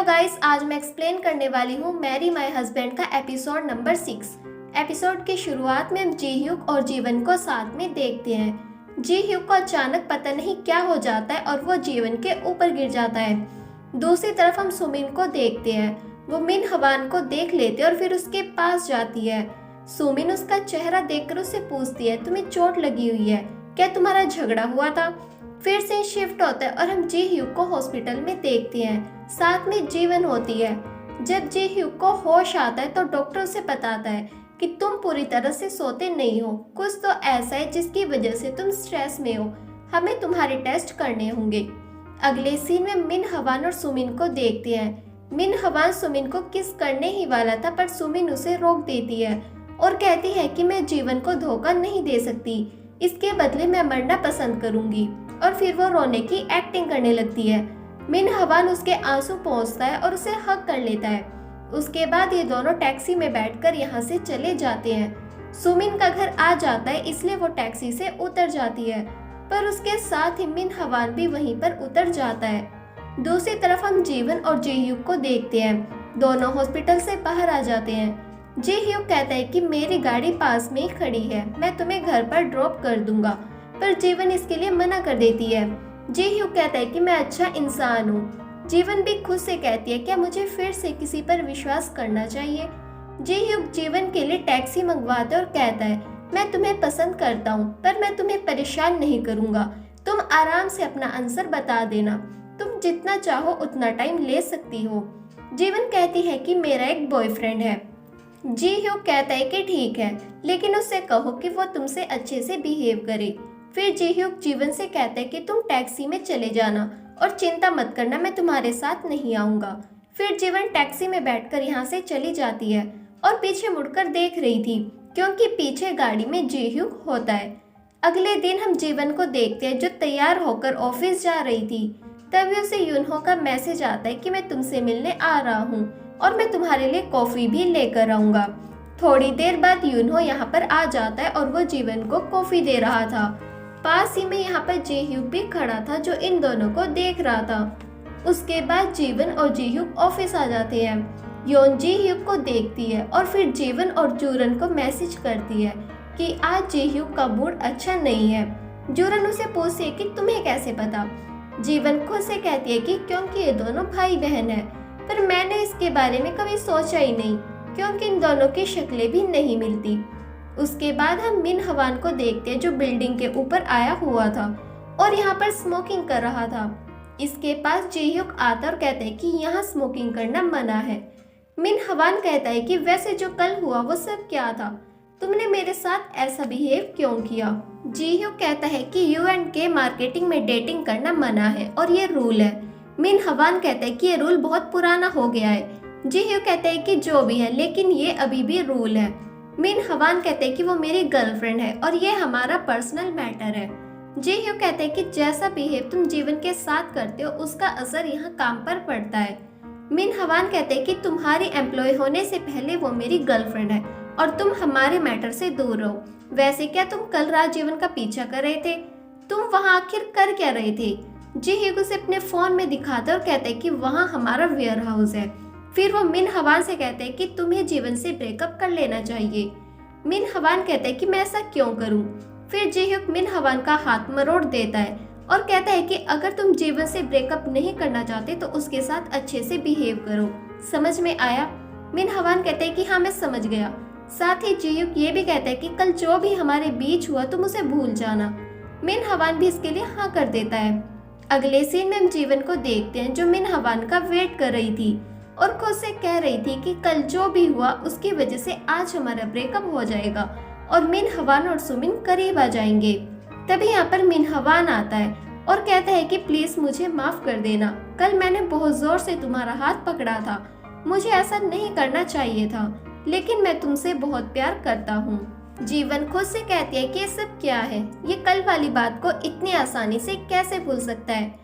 Hello guys, आज मैं explain करने वाली हूँ मैरी माय हस्बैंड का एपिसोड नंबर 6। एपिसोड की शुरुआत में हम जी ह्यूक और जीवन को साथ में देखते हैं। जी ह्यूक को अचानक पता नहीं क्या हो जाता है और वो जीवन के ऊपर गिर जाता है। दूसरी तरफ हम सुमिन को देखते हैं। वो मिन हवान को देख लेते और फिर उसके पास जाती है। सुमिन उसका चेहरा देखकर उससे पूछती है, तुम्हें चोट लगी हुई है क्या? तुम्हारा झगड़ा हुआ था? फिर से शिफ्ट होता है और हम जी ह्यूक को हॉस्पिटल में देखते हैं। साथ में जीवन होती है। जब जी ह्यूक को होश आता है तो डॉक्टर उसे बताता है कि तुम पूरी तरह से सोते नहीं हो, कुछ तो ऐसा है जिसकी वजह से तुम स्ट्रेस में हो, हमें तुम्हारे टेस्ट करने होंगे। अगले सीन में मिन हवान और सुमिन को देखते हैं। मिन हवान सुमिन को किस करने ही वाला था पर सुमिन उसे रोक देती है और कहती है कि मैं जीवन को धोखा नहीं दे सकती, इसके बदले मैं मरना पसंद करूंगी। और फिर वो रोने की एक्टिंग करने लगती है। मिन हवान उसके आंसू पोंछता है और उसे हग कर लेता है। उसके बाद ये दोनों टैक्सी में बैठकर यहाँ से चले जाते हैं। सुमिन का घर आ जाता है इसलिए वो टैक्सी से उतर जाती है, पर उसके साथ ही मिन हवान भी वहीं पर उतर जाता है। दूसरी तरफ हम जीवन और जी ह्यूक को देखते हैं। दोनों हॉस्पिटल से बाहर आ जाते हैं। जी ह्यूक कहता है कि मेरी गाड़ी पास में ही खड़ी है, मैं तुम्हें घर पर ड्रॉप कर दूंगा, पर जीवन इसके लिए मना कर देती है। जी ह्यूक कहता है कि मैं अच्छा इंसान हूँ। जीवन भी खुद से कहती है क्या मुझे फिर से किसी पर विश्वास करना चाहिए। जी ह्यूक जीवन के लिए टैक्सी मंगवाता है और कहता है मैं तुम्हें पसंद करता हूँ पर मैं तुम्हें परेशान नहीं करूँगा, तुम आराम से अपना आंसर बता देना, तुम जितना चाहो उतना टाइम ले सकती हो। जीवन कहती है कि मेरा एक बॉयफ्रेंड है। जी ह्यूक कहता है कि ठीक है, लेकिन उससे कहो कि वो तुमसे अच्छे से बिहेव करे। फिर जी ह्यूक जीवन से कहता है कि तुम टैक्सी में चले जाना और चिंता मत करना, मैं तुम्हारे साथ नहीं आऊंगा। फिर जीवन टैक्सी में बैठकर यहाँ से चली जाती है और पीछे मुड़कर देख रही थी क्योंकि पीछे गाड़ी में जी ह्यूक होता है। अगले दिन हम जीवन को देखते हैं जो तैयार होकर ऑफिस जा रही थी। तभी उसे यूनहो का मैसेज आता है कि मैं तुमसे मिलने आ रहा हूँ और मैं तुम्हारे लिए कॉफी भी लेकर आऊंगा। थोड़ी देर बाद यूनहो यहाँ पर आ जाता है और वो जीवन को कॉफी दे रहा था। पास ही में यहाँ पर जी ह्यूक भी खड़ा था जो इन दोनों को देख रहा था। उसके बाद जीवन और जी ह्यूक ऑफिस आ जाते हैं। योन जी ह्यूक को देखती है और फिर जीवन और जूरन को मैसेज करती है कि आज जी ह्यूक का मूड अच्छा नहीं है। जूरन उसे पूछती है कि तुम्हें कैसे पता। जीवन खुद से कहती है कि क्योंकि ये दोनों भाई बहन है, पर मैंने इसके बारे में कभी सोचा ही नहीं क्योंकि इन दोनों की शक्लें भी नहीं मिलती। उसके बाद हम मिन हवान को देखते हैं जो बिल्डिंग के ऊपर आया हुआ था और यहाँ पर स्मोकिंग कर रहा था। इसके पास जी ह्यूक आता और कहते हैं कि यहाँ स्मोकिंग करना मना है। मिन हवान कहता है कि वैसे जो कल हुआ वो सब क्या था, तुमने मेरे साथ ऐसा बिहेव क्यों किया। जी ह्यूक कहता है कि U&K मार्केटिंग में डेटिंग करना मना है और ये रूल है। मिन हवान कहता है कि ये रूल बहुत पुराना हो गया है। जी ह्यूक कहता है कि जो भी है लेकिन ये अभी भी रूल है। मिन हवान कहते हैं कि वो मेरी गर्लफ्रेंड है और ये हमारा पर्सनल मैटर है। जी ह्यूक कहते हैं कि जैसा बिहेव तुम जीवन के साथ करते हो उसका असर यहाँ काम पर पड़ता है। मिन हवान कहते हैं कि तुम्हारी एम्प्लॉय होने से पहले वो मेरी गर्लफ्रेंड है और तुम हमारे मैटर से दूर रहो। वैसे क्या तुम कल रात जीवन का पीछा कर रहे थे? तुम वहाँ आखिर कर क्या रहे थे? जी ह्यूक उसे अपने फोन में दिखाते और कहते हैं कि वहाँ हमारा वेयर हाउस है। फिर वो मिन हवान से कहते हैं कि तुम्हें जीवन से ब्रेकअप कर लेना चाहिए। मिन हवान कहते हैं कि मैं ऐसा क्यों करूं? फिर जी ह्यूक मिन हवान का हाथ मरोड़ देता है और कहता है कि अगर तुम जीवन से ब्रेकअप नहीं करना चाहते तो उसके साथ अच्छे से बिहेव करो। समझ में आया? मिन हवान कहते हैं कि हाँ मैं समझ गया। साथ ही जी ह्यूक ये भी कहता है कि कल जो भी हमारे बीच हुआ तुम उसे भूल जाना। मिन हवान भी इसके लिए हाँ कर देता है। अगले सीन में हम जीवन को देखते हैं जो मिन हवान का वेट कर रही थी और खुद से कह रही थी कि कल जो भी हुआ उसकी वजह से आज हमारा ब्रेकअप हो जाएगा और मिन हवान और सुमिन करीब आ जाएंगे। तभी यहाँ पर मिन हवान आता है और कहता है कि प्लीज मुझे माफ कर देना, कल मैंने बहुत जोर से तुम्हारा हाथ पकड़ा था, मुझे ऐसा नहीं करना चाहिए था, लेकिन मैं तुमसे बहुत प्यार करता हूँ। जीवन खुद से कहती है कि ये सब क्या है, ये कल वाली बात को इतनी आसानी से कैसे भूल सकता है।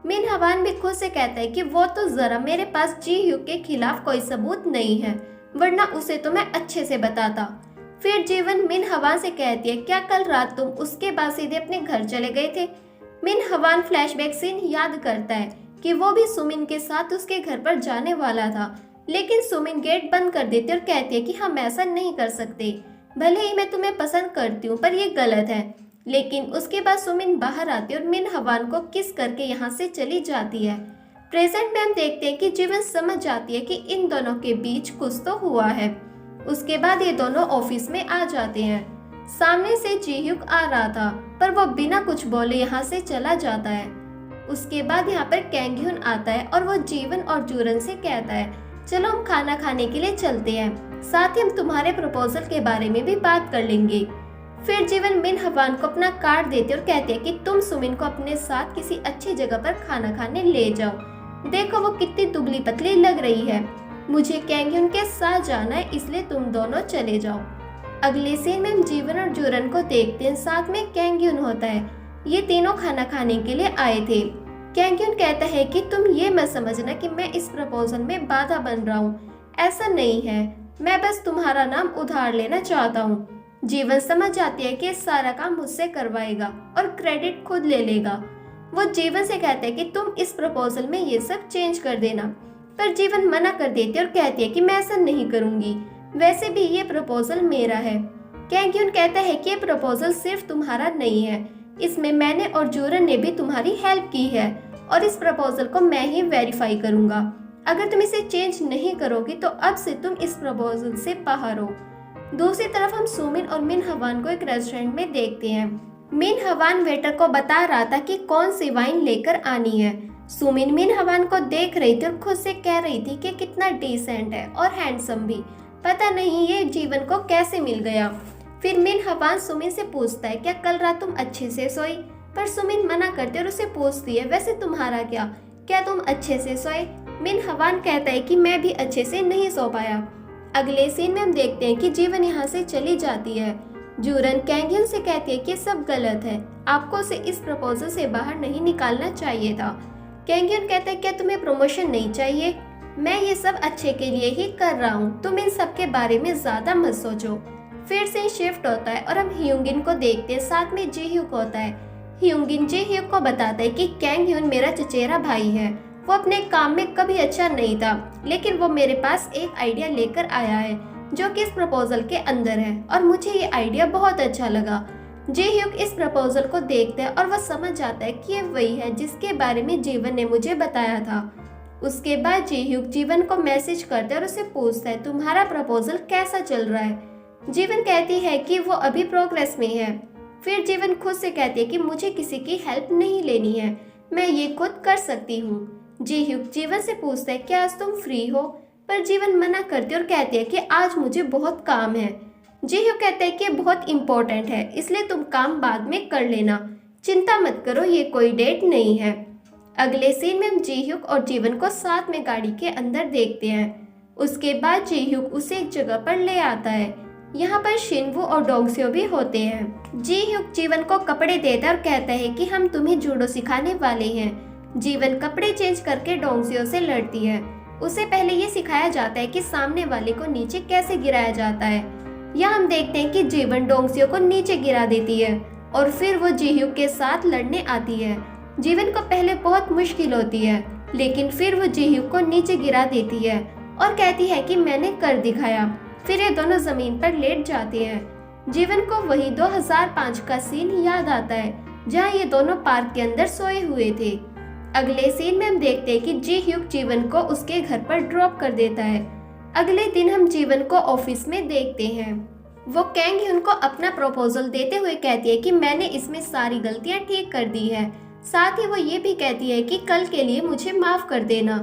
मिन हवान भी खुद से कहता है कि वो तो जरा मेरे पास जी ह्यूक के खिलाफ कोई सबूत नहीं है, वरना उसे तो मैं अच्छे से बताता। फिर जीवन मिन हवान से कहती है क्या कल रात तुम उसके बाद सीधे अपने घर चले गए थे? मिन हवान फ्लैशबैक सीन याद करता है कि वो भी सुमिन के साथ उसके घर पर जाने वाला था, लेकिन सुमिन गेट बंद कर देती और कहती है कि हम ऐसा नहीं कर सकते। भले ही मैं तुम्हें पसंद करती हूँ पर ये गलत है। लेकिन उसके बाद सुमिन बाहर आती है और मिन हवान को किस करके यहाँ से चली जाती है। प्रेजेंट में हम देखते हैं कि जीवन समझ जाती है कि इन दोनों के बीच कुछ तो हुआ है। उसके बाद ये दोनों ऑफिस में आ जाते हैं। सामने से जीह्युक आ रहा था पर वो बिना कुछ बोले यहाँ से चला जाता है। उसके बाद यहाँ पर कैंगह्युन आता है और वो जीवन और जूरन से कहता है, चलो हम खाना खाने के लिए चलते हैं, साथ ही हम तुम्हारे प्रपोजल के बारे में भी बात कर लेंगे। फिर जीवन मिन हवान को अपना कार्ड देते और कहते हैं कि तुम सुमिन को अपने साथ किसी अच्छी जगह पर खाना खाने ले जाओ। देखो वो कितनी दुबली पतली लग रही है। मुझे कैंगह्युन के साथ जाना है, इसलिए तुम दोनों चले जाओ। अगले सीन में हम जीवन और जूरन को देखते हैं, साथ में कैंगह्युन होता है। ये तीनों खाना खाने के लिए आए थे। कैंगह्युन कहता है कि तुम ये मत समझना कि मैं इस प्रपोजल में बाधा बन रहा हूँ, ऐसा नहीं है, मैं बस तुम्हारा नाम उधार लेना चाहता हूँ। जीवन समझ जाती है कि सारा काम मुझसे करवाएगा और क्रेडिट खुद ले लेगा। वो जीवन से कहता है कि तुम इस प्रपोजल में ये सब चेंज कर देना, पर जीवन मना कर देती है और कहती है कि मैं ऐसा नहीं करूंगी, वैसे भी ये प्रपोजल मेरा है। कैंगह्युन कहता है कि ये प्रपोजल सिर्फ तुम्हारा नहीं है, इसमें मैंने और जूरन ने भी तुम्हारी हेल्प की है और इस प्रपोजल को मैं ही वेरीफाई करूंगा। अगर तुम इसे चेंज नहीं करोगी तो अब से तुम इस प्रपोजल से बाहर हो। दूसरी तरफ हम सुमिन और मिन हवान को एक रेस्टोरेंट में देखते हैं। मिन हवान वेटर को बता रहा था कि कौन सी वाइन लेकर आनी है। सुमिन मिन हवान को देख रही थी और खुद से कह रही थी कि कितना डिसेंट है और हैंडसम भी, पता नहीं ये जीवन को कैसे मिल गया। फिर मिन हवान सुमिन से पूछता है, क्या कल रात तुम अच्छे से सोई? पर सुमिन मना करती और उसे पूछती है, वैसे तुम्हारा क्या तुम अच्छे से सोए? मिन हवान कहता है कि मैं भी अच्छे से नहीं सो पाया। अगले सीन में हम देखते हैं कि जीवन यहाँ से चली जाती है। जूरन कैंगह्युन से कहती है कि सब गलत है, आपको उसे इस प्रपोजल से बाहर नहीं निकालना चाहिए था। कैंगह्युन कहता है, क्या तुम्हें प्रमोशन नहीं चाहिए? मैं ये सब अच्छे के लिए ही कर रहा हूँ, तुम इन सब के बारे में ज्यादा मत सोचो। फिर से शिफ्ट होता है और हम ह्यूंगिन को देखते हैं, साथ में जीह्युक होता है। ह्यूंगिन जीह्युक को बताता है कि कैंगह्युन मेरा चचेरा भाई है, वो अपने काम में कभी अच्छा नहीं था, लेकिन वो मेरे पास एक आइडिया लेकर आया है जो कि इस प्रपोजल के अंदर है और मुझे ये आइडिया बहुत अच्छा लगा। जीह्युक इस प्रपोजल को देखता है और वह समझ जाता है कि ये वही है जिसके बारे में जीवन ने मुझे बताया था। उसके बाद जीह्युक जीवन को मैसेज करता है और उसे पूछता है, तुम्हारा प्रपोजल कैसा चल रहा है? जीवन कहती है कि वो अभी प्रोग्रेस में है। फिर जीवन खुद से कहती है कि मुझे किसी की हेल्प नहीं लेनी है, मैं ये खुद कर सकती हूँ। जीह्युक जीवन से पूछता है, क्या आज तुम फ्री हो? पर जीवन मना करती और कहती है कि आज मुझे बहुत काम है। जीह्युक कहता है कि बहुत इम्पोर्टेंट है, इसलिए तुम काम बाद में कर लेना, चिंता मत करो, ये कोई डेट नहीं है। अगले सीन में हम जीह्युक और जीवन को साथ में गाड़ी के अंदर देखते हैं। उसके बाद जीह्युक उसे एक जगह पर ले आता है। यहाँ पर शिनवू और डोंगस्यो भी होते हैं। जीह्युक जीवन को कपड़े देता है और कहता है कि हम तुम्हें जूडो सिखाने वाले हैं। जीवन कपड़े चेंज करके डोंगस्यो से लड़ती है। उसे पहले ये सिखाया जाता है कि सामने वाले को नीचे कैसे गिराया जाता है। यहाँ हम देखते हैं कि जीवन डोंगस्यो को नीचे गिरा देती है और फिर वो जीह्युक के साथ लड़ने आती है। जीवन को पहले बहुत मुश्किल होती है, लेकिन फिर वो जीह्युक को नीचे गिरा देती है और कहती है कि मैंने कर दिखाया। फिर ये दोनों जमीन पर लेट जाते हैं। जीवन को वही 2005 का सीन याद आता है जहाँ ये दोनों पार्क के अंदर सोए हुए थे। अगले सीन में हम देखते हैं कि जीह्युक जीवन को उसके घर पर ड्रॉप कर देता है। अगले दिन हम जीवन को ऑफिस में देखते हैं। वो कैंगह्युन को अपना प्रपोजल देते हुए कहती है कि मैंने इसमें सारी गलतियां ठीक कर दी है। साथ ही वो ये भी कहती है कि कल के लिए मुझे माफ कर देना।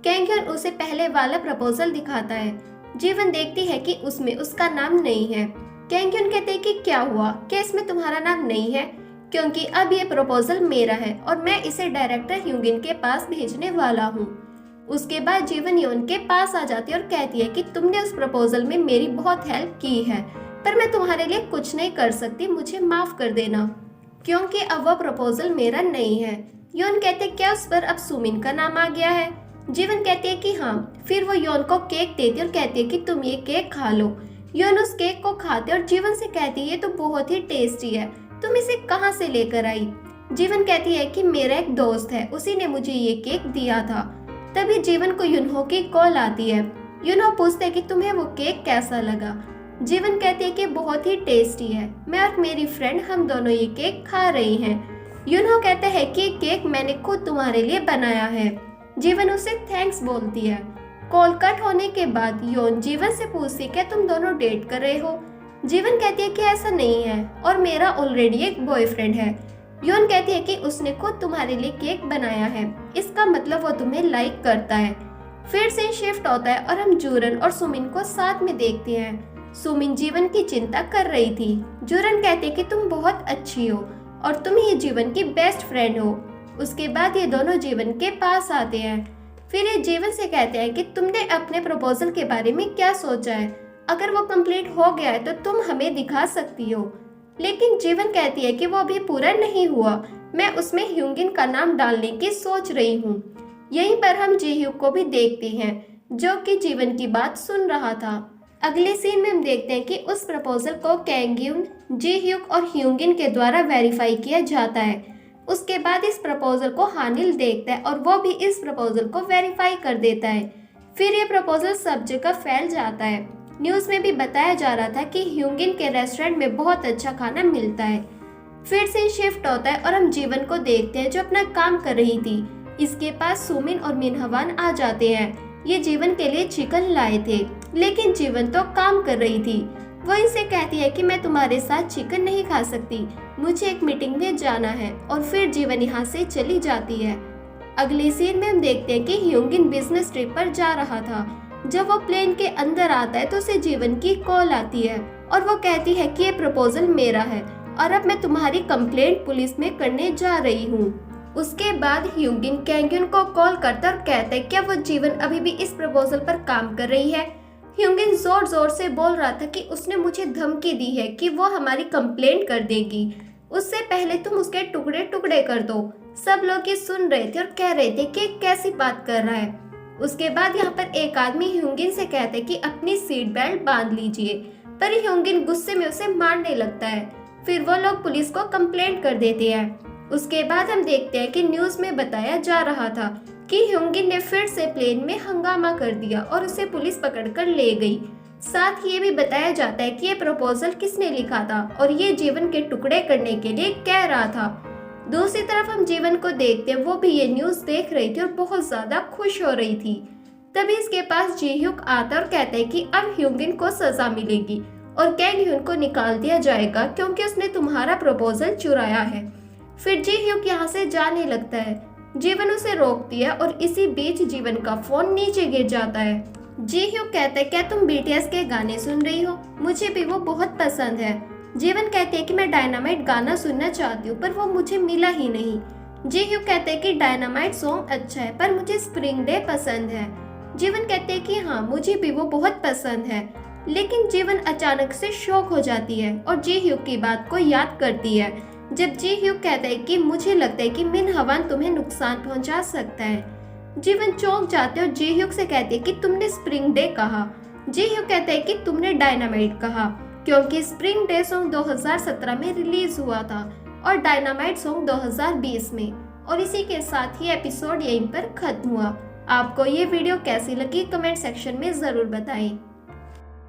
कैंगह्युन उसे पहले वाला प्रपोजल दिखाता है। जीवन देखती है कि उसमें उसका नाम नहीं है। कैंगह्युन कहते हैं कि क्या हुआ, क्या इसमें तुम्हारा नाम नहीं है? क्योंकि अब ये प्रपोजल मेरा है और मैं इसे डायरेक्टर ह्यूगिन के पास भेजने वाला हूँ। उसके बाद जीवन योन के पास आ जाती है और कहती है कि तुमने उस प्रपोजल में मेरी बहुत हेल्प की है, पर मैं तुम्हारे लिए कुछ नहीं कर सकती, मुझे माफ कर देना, क्योंकि अब वह प्रपोजल मेरा नहीं है। योन कहते क्या उस पर अब सुमिन का नाम आ गया है? जीवन कहती है कि हाँ। फिर वो योन को केक देती और कहती है कि तुम ये केक खा लो। योन उस केक को खाते और जीवन से कहती है ये तो बहुत ही टेस्टी है, तुम इसे कहाँ से लेकर आई? जीवन कहती है कि मेरा एक दोस्त है, उसी ने मुझे ये केक दिया था। तभी जीवन को युनहो की कॉल आती है। युनहो पूछते है कि तुम्हें वो केक कैसा लगा। जीवन कहती है कि बहुत ही टेस्टी है, मैं और मेरी फ्रेंड हम दोनों ये केक खा रही हैं। युनहो कहते हैं कि केक मैंने खुद तुम्हारे लिए बनाया है। जीवन उसे थैंक्स बोलती है। कॉल कट होने के बाद योन जीवन से पूछती है क्या तुम दोनों डेट कर रहे हो। जीवन कहती है कि ऐसा नहीं है और मेरा ऑलरेडी एक बॉयफ्रेंड है। योन कहती है कि उसने खुद तुम्हारे लिए केक बनाया है, इसका मतलब वो तुम्हें लाइक करता है। फिर से शिफ्ट होता है और हम जूरन और सुमिन को साथ में देखते हैं। सुमिन जीवन की चिंता कर रही थी। जूरन कहते कि तुम बहुत अच्छी हो और तुम ही जीवन की बेस्ट फ्रेंड हो। उसके बाद ये दोनों जीवन के पास आते हैं। फिर ये जीवन से कहते हैं कि तुमने अपने प्रपोजल के बारे में क्या सोचा है, अगर वो कंप्लीट हो गया है तो तुम हमें दिखा सकती हो। लेकिन जीवन कहती है कि वो अभी पूरा नहीं हुआ, मैं उसमें ह्यूंगिन का नाम डालने की सोच रही हूँ। यहीं पर हम जीह्यूक को भी देखते हैं जो कि जीवन की बात सुन रहा था। अगले सीन में हम देखते हैं कि उस प्रपोजल को कैंग्यून, जीह्यूक और ह्यूंगिन के द्वारा वेरीफाई किया जाता है। उसके बाद इस प्रपोजल को हानिल देखता है और वो भी इस प्रपोजल को वेरीफाई कर देता है। फिर ये प्रपोजल सब जगह फैल जाता है। न्यूज़ में भी बताया जा रहा था कि ह्यूंगिन के रेस्टोरेंट में बहुत अच्छा खाना मिलता है। फिर से शिफ्ट होता है और हम जीवन को देखते हैं जो अपना काम कर रही थी। इसके पास सुमिन और मिनहवान आ जाते हैं। ये जीवन के लिए चिकन लाए थे, लेकिन जीवन तो काम कर रही थी। वो इनसे कहती है कि मैं तुम्हारे साथ चिकन नहीं खा सकती, मुझे एक मीटिंग में जाना है, और फिर जीवन यहाँ से चली जाती है। अगले सीन में हम देखते हैं कि ह्यूंगिन बिजनेस ट्रिप पर जा रहा था। जब वो प्लेन के अंदर आता है तो उसे जीवन की कॉल आती है और वो कहती है कि ये प्रपोजल मेरा है और अब मैं तुम्हारी कंप्लेंट पुलिस में करने जा रही हूँ। उसके बाद ह्यूंगिन कैंग्यून को कॉल करता और कहता है क्या वो जीवन अभी भी इस प्रपोजल पर काम कर रही है। ह्यूंगिन जोर जोर से बोल रहा था कि उसने मुझे धमकी दी है कि वो हमारी कंप्लेंट कर देगी, उससे पहले तुम उसके टुकड़े टुकड़े कर दो। सब लोग ये सुन रहे थे और कह रहे थे कि कैसी बात कर रहा है। उसके बाद यहाँ पर एक आदमी ह्यूंगिन से कहता है कि अपनी सीट बेल्ट बांध लीजिए, पर ह्यूंगिन गुस्से में उसे मारने लगता है। फिर वो लोग पुलिस को कंप्लेंट कर देते हैं। उसके बाद हम देखते हैं कि न्यूज़ में बताया जा रहा था कि ह्यूंगिन ने फिर से प्लेन में हंगामा कर दिया और उसे पुलिस पकड़कर ले गई। साथ ही ये भी बताया जाता है कि ये प्रपोजल किसने लिखा था और ये जीवन के टुकड़े करने के लिए कह रहा था। दूसरी तरफ हम जीवन को देखते हैं, वो भी ये न्यूज़ देख रही थी और बहुत ज्यादा खुश हो रही थी। तभी इसके पास जीह्यूक आता और कहता है कि अब ह्यूंगिन को सजा मिलेगी और कैंग्यून को निकाल दिया जाएगा क्योंकि उसने तुम्हारा प्रपोजल चुराया है। फिर जीह्यूक यहाँ से जाने लगता है। जीवन उसे रोकती है और इसी बीच जीवन का फोन नीचे गिर जाता है। जीह्यूक कहता है क्या तुम बीटीएस के गाने सुन रही हो, मुझे भी वो बहुत पसंद है। जीवन कहते हैं कि मैं डायनामाइट गाना सुनना चाहती हूँ पर वो मुझे मिला ही नहीं। जीह्यूक कहते हैं कि डायनामाइट सॉन्ग अच्छा है पर मुझे स्प्रिंग डे पसंद है। जीवन कहते हैं कि हाँ मुझे भी वो बहुत पसंद है। लेकिन जीवन अचानक से शॉक हो जाती है और जीह्यूक की बात को याद करती है जब जीह्यूक कहता है कि मुझे लगता है कि मिनहवान तुम्हें नुकसान पहुंचा सकता है। जीवन चौंक जाते और जीह्यूक से कहते हैं कि तुमने स्प्रिंग डे कहा। जीह्यूक कहता है कि तुमने डायनामाइट कहा क्योंकि स्प्रिंग डे सॉन्ग 2017 में रिलीज हुआ था और डायनामाइट सॉन्ग 2020 में। और इसी के साथ ही एपिसोड यहीं पर खत्म हुआ। आपको ये वीडियो कैसी लगी कमेंट सेक्शन में जरूर बताएं।